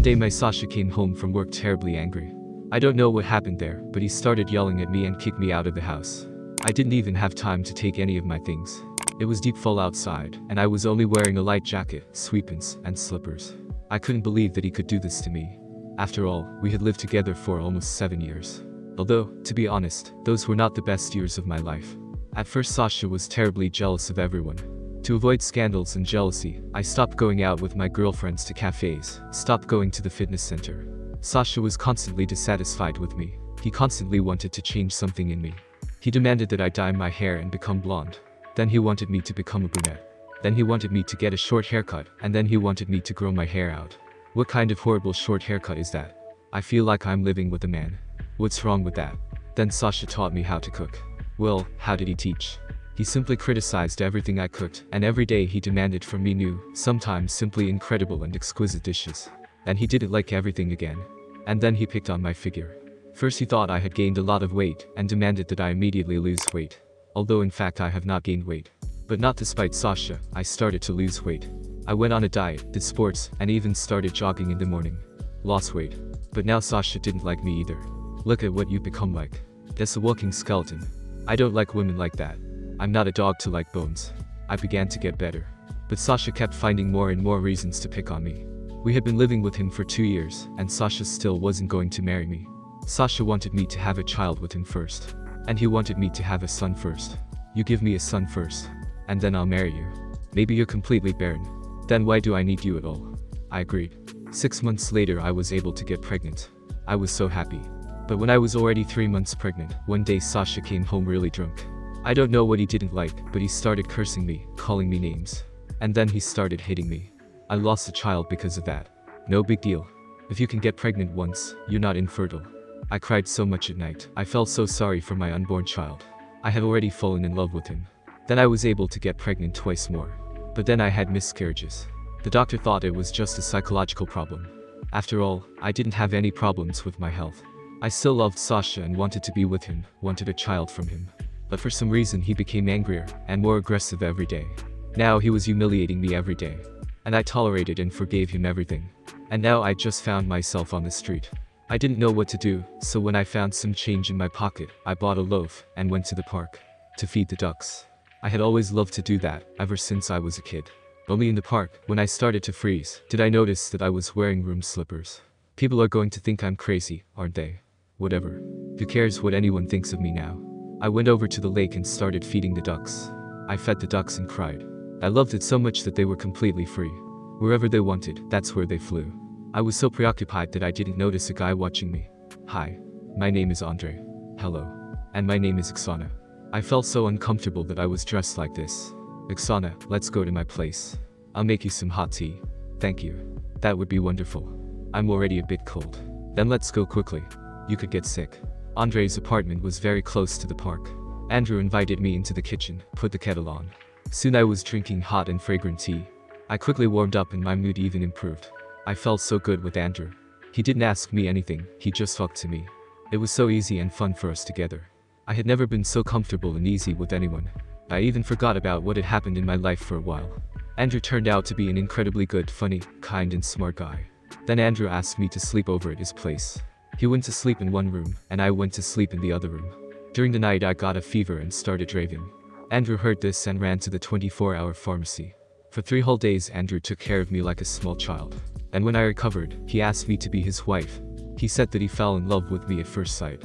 day my Sasha came home from work terribly angry. I don't know what happened there, but he started yelling at me and kicked me out of the house. I didn't even have time to take any of my things. It was deep fall outside, and I was only wearing a light jacket, sweatpants, and slippers. I couldn't believe that he could do this to me. After all, we had lived together for almost 7 years. Although, to be honest, those were not the best years of my life. At first Sasha was terribly jealous of everyone. To avoid scandals and jealousy, I stopped going out with my girlfriends to cafes, stopped going to the fitness center. Sasha was constantly dissatisfied with me. He constantly wanted to change something in me. He demanded that I dye my hair and become blonde. Then he wanted me to become a brunette. Then he wanted me to get a short haircut, and then he wanted me to grow my hair out. What kind of horrible short haircut is that? I feel like I'm living with a man. What's wrong with that? Then Sasha taught me how to cook. Well, how did he teach? He simply criticized everything I cooked, and every day he demanded from me new, sometimes simply incredible and exquisite dishes. And he didn't like everything again. And then he picked on my figure. First he thought I had gained a lot of weight, and demanded that I immediately lose weight. Although in fact I have not gained weight. But not despite Sasha, I started to lose weight. I went on a diet, did sports, and even started jogging in the morning. Lost weight. But now Sasha didn't like me either. Look at what you've become like. That's a walking skeleton. I don't like women like that. I'm not a dog to like bones. I began to get better. But Sasha kept finding more and more reasons to pick on me. We had been living with him for 2 years, and Sasha still wasn't going to marry me. Sasha wanted me to have a child with him first. And he wanted me to have a son first. You give me a son first, and then I'll marry you. Maybe you're completely barren. Then why do I need you at all? I agreed. 6 months later I was able to get pregnant. I was so happy. But when I was already 3 months pregnant, one day Sasha came home really drunk. I don't know what he didn't like, but he started cursing me, calling me names. And then he started hating me. I lost a child because of that. No big deal. If you can get pregnant once, you're not infertile. I cried so much at night. I felt so sorry for my unborn child. I had already fallen in love with him. Then I was able to get pregnant twice more. But then I had miscarriages. The doctor thought it was just a psychological problem. After all, I didn't have any problems with my health. I still loved Sasha and wanted to be with him, wanted a child from him. But for some reason he became angrier and more aggressive every day. Now he was humiliating me every day. And I tolerated and forgave him everything. And now I just found myself on the street. I didn't know what to do, so when I found some change in my pocket, I bought a loaf and went to the park to feed the ducks. I had always loved to do that, ever since I was a kid. Only in the park, when I started to freeze, did I notice that I was wearing room slippers. People are going to think I'm crazy, aren't they? Whatever. Who cares what anyone thinks of me now? I went over to the lake and started feeding the ducks. I fed the ducks and cried. I loved it so much that they were completely free. Wherever they wanted, that's where they flew. I was so preoccupied that I didn't notice a guy watching me. Hi. My name is Andre. Hello. And my name is Oksana. I felt so uncomfortable that I was dressed like this. Oksana, let's go to my place. I'll make you some hot tea. Thank you. That would be wonderful. I'm already a bit cold. Then let's go quickly. You could get sick. Andre's apartment was very close to the park. Andrew invited me into the kitchen, put the kettle on. Soon I was drinking hot and fragrant tea. I quickly warmed up and my mood even improved. I felt so good with Andrew. He didn't ask me anything, he just talked to me. It was so easy and fun for us together. I had never been so comfortable and easy with anyone. I even forgot about what had happened in my life for a while. Andrew turned out to be an incredibly good, funny, kind and smart guy. Then Andrew asked me to sleep over at his place. He went to sleep in one room, and I went to sleep in the other room. During the night I got a fever and started raving. Andrew heard this and ran to the 24-hour pharmacy. For 3 whole days Andrew took care of me like a small child. And when I recovered, he asked me to be his wife. He said that he fell in love with me at first sight.